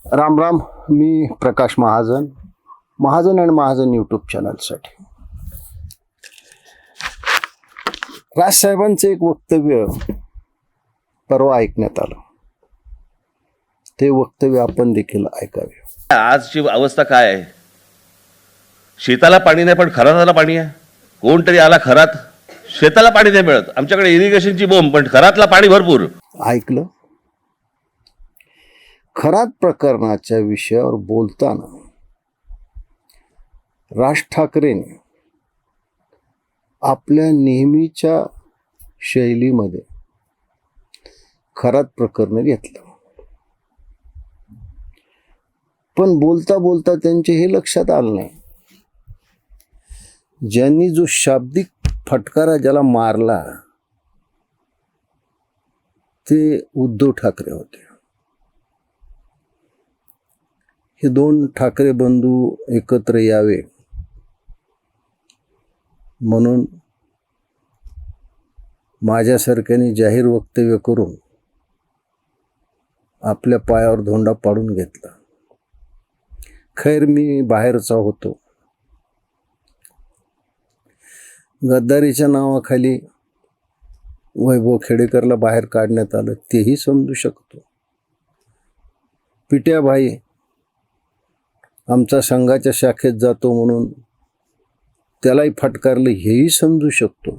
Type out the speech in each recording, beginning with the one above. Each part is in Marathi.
राम राम. मी प्रकाश महाजन, महाजन अँड महाजन यूट्यूब चॅनलसाठी. राजसाहेबांचं एक वक्तव्य परवा ऐकण्यात आलं. ते वक्तव्य आपण देखील ऐकावे. आजची अवस्था काय आहे? शेताला पाणी नाही पण खराताला पाणी आहे. कोणतरी आला खरात, शेताला पाणी नाही मिळत. आमच्याकडे इरिगेशनची बोंब पण खरातला पाणी भरपूर. ऐकलं? खरात प्रकरणाच्या विषयावर बोलताना राज ठाकरेंनी आपल्या नेहमीच्या शैलीमध्ये खरात प्रकरण घेतलं. पण बोलता बोलता त्यांचे हे लक्षात आलं नाही, ज्यांनी जो शाब्दिक फटकारा ज्याला मारला ते उद्धव ठाकरे होते. हे दोन ठाकरे बंधू एकत्र यावे म्हणून माझ्यासारख्याने जाहीर वक्तव्य करून आपल्या पायावर धोंडा पाडून घेतला. खैर, मी बाहेरचा होतो. गद्दारीच्या नावाखाली वैभव खेडेकरला बाहेर काढण्यात आलं, तेही समजू शकतो. पिट्याभाई आमचा संघाच्या शाखेत जातो म्हणून त्यालाही फटकारलं, हेही समजू शकतो.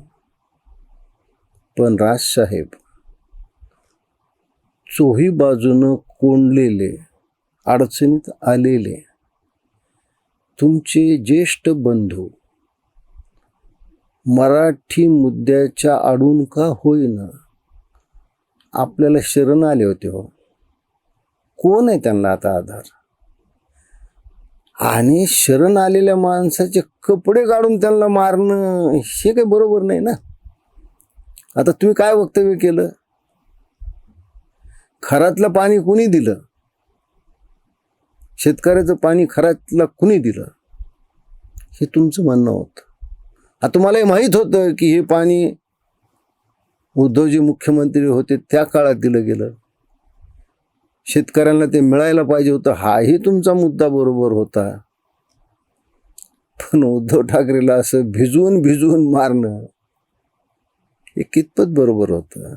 पण राजसाहेब चोही बाजूनं कोंडलेले, अडचणीत आलेले तुमचे ज्येष्ठ बंधू मराठी मुद्द्याच्या आडून का होईना आपल्याला शरण आले होते. हो, कोण आहे त्यांना आता आधार? आणि शरण आलेल्या माणसाचे कपडे काढून त्यांना मारणं हे काही बरोबर नाही ना. आता तुम्ही काय वक्तव्य केलं? खरातलं पाणी कुणी दिलं? शेतकऱ्याचं पाणी खरातला कुणी दिलं? हे तुमचं म्हणणं होतं. आता तुम्हाला हे माहीत होतं की हे पाणी उद्धवजी मुख्यमंत्री होते त्या काळात दिलं गेलं, शेतकऱ्यांना ते मिळायला पाहिजे होतं. हाही तुमचा मुद्दा बरोबर होता. पण उद्धव ठाकरेला असं भिजवून भिजवून मारणं हे कितपत बरोबर होतं?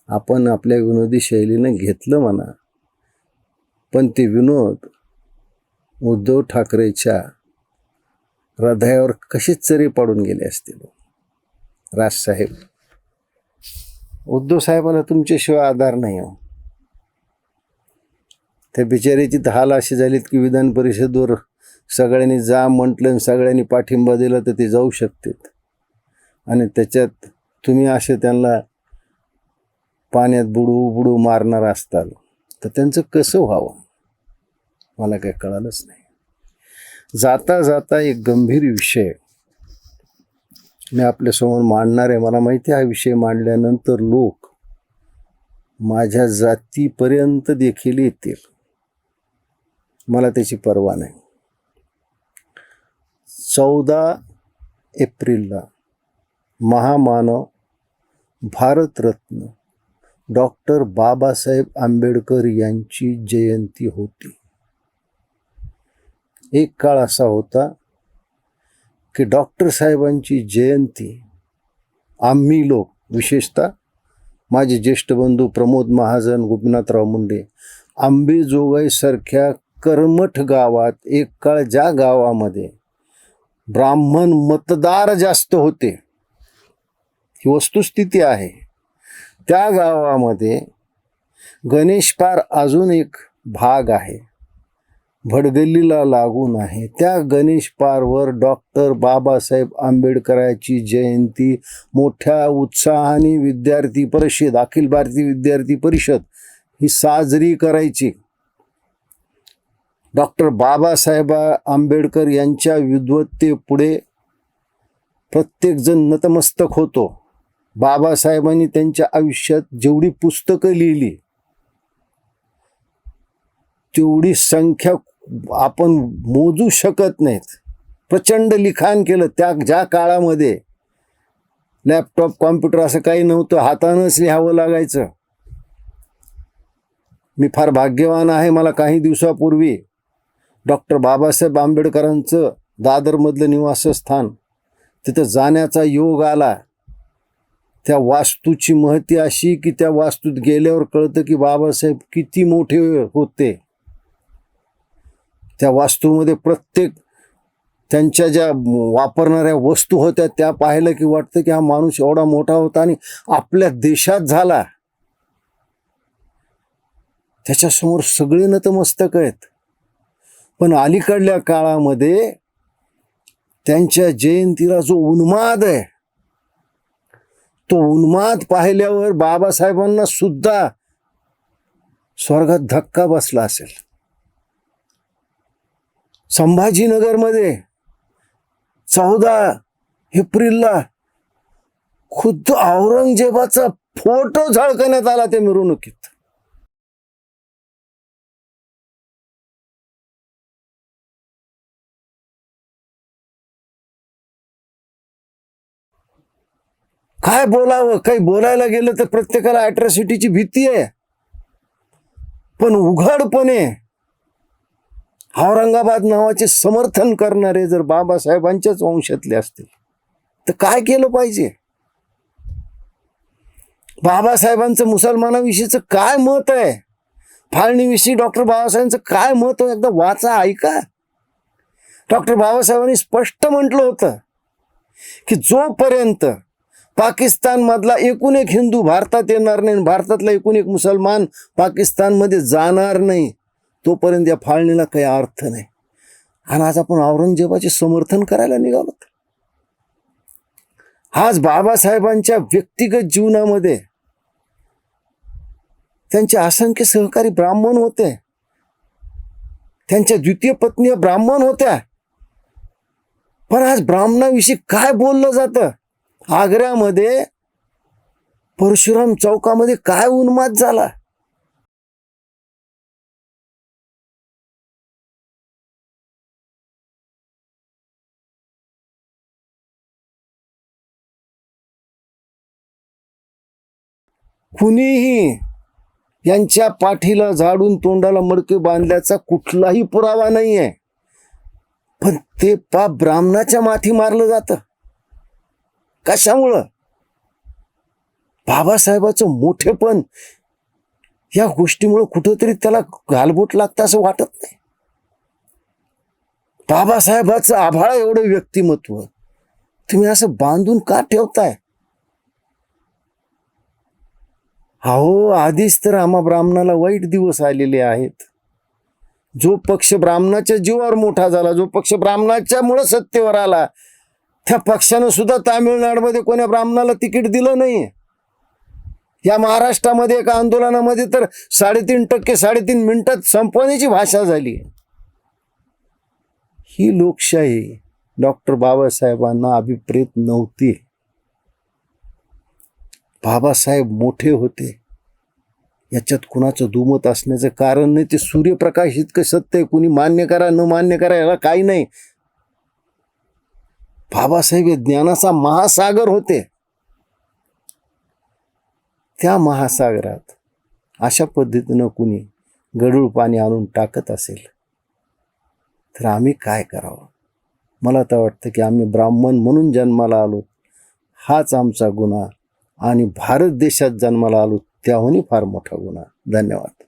आपण आपल्या विनोदी शैलीनं घेतलं म्हणा, पण ते विनोद उद्धव ठाकरेच्या हृदयावर कसे चरे पाडून गेले असतील. राजसाहेब, उद्धव साहेबाला तुमच्याशिवाय आधार नाही हो. त्या बिचारीची तर हाल अशी झालीत की विधान परिषदेवर सगळ्यांनी जा म्हटलं आणि सगळ्यांनी पाठिंबा दिला तर ते जाऊ शकतात, आणि त्याच्यात तुम्ही असे त्यांना पाण्यात बुडू बुडू मारणार असताल तर त्यांचं कसं व्हावं मला काही कळालंच नाही. जाता जाता एक गंभीर विषय मी आपल्यासमोर मांडणार आहे. मला माहिती आहे हा विषय मांडल्यानंतर लोक माझ्या जातीपर्यंत देखील येतील, मला त्याची पर्वा नाही. 14 एप्रिलला महामानव भारतरत्न डॉक्टर बाबासाहेब आंबेडकर यांची जयंती होती. एक काळ असा होता की डॉक्टर साहेबांची जयंती आम्ही लोक, विशेषतः माझे ज्येष्ठ बंधू प्रमोद महाजन, गोपीनाथराव मुंडे, आंबेजोगाई सारख्या कर्मठ गावात, एक काळ ज्या गावामध्ये ब्राह्मण मतदार जास्त होते, ही वस्तुस्थिती आहे, त्या गावामध्ये गणेशपार अजून एक भाग आहे, भडगल्लीला लागून आहे. त्या गणेशपारवर डॉक्टर बाबासाहेब आंबेडकरांची जयंती मोठ्या उत्साहाने विद्यार्थी परिषद, अखिल भारतीय विद्यार्थी परिषद ही साजरी करायची. डॉक्टर बाबासाहेब आंबेडकर यांच्या विद्वत्तेपुढे प्रत्येकजण नतमस्तक होतो. बाबासाहेबांनी त्यांच्या आयुष्यात जेवढी पुस्तकं लिहिली तेवढी संख्या आपण मोजू शकत नाहीत. प्रचंड लिखाण केलं. त्या ज्या काळामध्ये लॅपटॉप, कॉम्प्युटर असं काही नव्हतं, हातानंच लिहावं लागायचं. मी फार भाग्यवान आहे, मला काही दिवसापूर्वी डॉक्टर बाबासाहेब आंबेडकरांचं दादरमधलं निवासस्थान तिथं जाण्याचा योग आला. त्या वास्तूची महती अशी की त्या वास्तूत गेल्यावर कळतं की बाबासाहेब किती मोठे होते. त्या वास्तूमध्ये प्रत्येक त्यांच्या ज्या वापरणाऱ्या वस्तू होत्या त्या पाहिलं की वाटतं की हा माणूस एवढा मोठा होता आणि आपल्या देशात झाला. त्याच्यासमोर सगळे नतमस्तक आहेत. पण अलीकडल्या काळामध्ये त्यांच्या जयंतीला जो उन्माद आहे, तो उन्माद पाहिल्यावर बाबासाहेबांना सुद्धा स्वर्गात धक्का बसला असेल. संभाजीनगरमध्ये 14 एप्रिलला खुद्द औरंगजेबाचा फोटो झळकण्यात आला त्या मिरवणुकीत. काय बोलावं, काही बोलायला गेलं तर प्रत्येकाला अॅट्रॉसिटीची भीती आहे. पण उघडपणे औरंगाबाद नावाचे समर्थन करणारे जर बाबासाहेबांच्याच वंशातले असतील तर काय केलं पाहिजे? बाबासाहेबांचं मुसलमानाविषयीचं काय मत आहे, फाळणीविषयी डॉक्टर बाबासाहेबांचं काय मत आहे, एकदा वाचा, ऐका. डॉक्टर बाबासाहेबांनी स्पष्ट म्हटलं होतं की जोपर्यंत पाकिस्तानमधला एकूण एक हिंदू भारतात येणार नाही, भारतातला एकूण एक मुसलमान पाकिस्तानमध्ये जाणार नाही, तोपर्यंत या फाळणीला काही अर्थ नाही. आणि आज आपण औरंगजेबाचे समर्थन करायला निघालो. आज बाबासाहेबांच्या व्यक्तिगत जीवनामध्ये त्यांचे असंख्य सहकारी ब्राह्मण होते. त्यांच्या द्वितीय पत्नी ब्राह्मण होत्या. पण आज ब्राह्मणाविषयी काय बोललं जातं? आग्र्यामध्ये परशुराम चौकामध्ये काय उन्माद झाला. कुणीही यांच्या पाठीला झाडून तोंडाला मडके बांधल्याचा कुठलाही पुरावा नाही आहे. पण ते पाप ब्राह्मणाच्या माथी मारलं जातं. कशामुळं? बाबासाहेबाचं मोठेपण या गोष्टीमुळे कुठंतरी त्याला गालबोट लागतं असं वाटत नाही. बाबासाहेबाचं आभाळ एवढं व्यक्तिमत्व तुम्ही असं बांधून का ठेवताय? अहो, आधीच तर आम्हा ब्राह्मणाला वाईट दिवस आलेले आहेत. जो पक्ष ब्राह्मणाच्या जीवावर मोठा झाला, जो पक्ष ब्राह्मणाच्यामुळे सत्तेवर आला, त्या पक्षानं सुद्धा तामिळनाडूमध्ये कोण्या ब्राह्मणाला तिकीट दिलं नाही. या महाराष्ट्रामध्ये एका आंदोलनामध्ये तर 3.5% 3.5 मिनिटात संपवण्याची भाषा झाली. ही लोकशाही डॉक्टर बाबासाहेबांना अभिप्रेत नव्हती. बाबासाहेब मोठे होते याच्यात कुणाचं दुमत असण्याचं कारण नाही. ते सूर्यप्रकाश इतकं सत्य आहे, कुणी मान्य करा न मान्य करा याला काही नाही. बाबासाहेब हे ज्ञानाचा महासागर होते. त्या महासागरात अशा पद्धतीनं कुणी गढूळ पाणी आणून टाकत असेल तर आम्ही काय करावं? मला तर वाटतं की आम्ही ब्राह्मण म्हणून जन्माला आलो हाच आमचा गुन्हा, आणि भारत देशात जन्माला आलो त्याहूनही फार मोठा गुन्हा. धन्यवाद.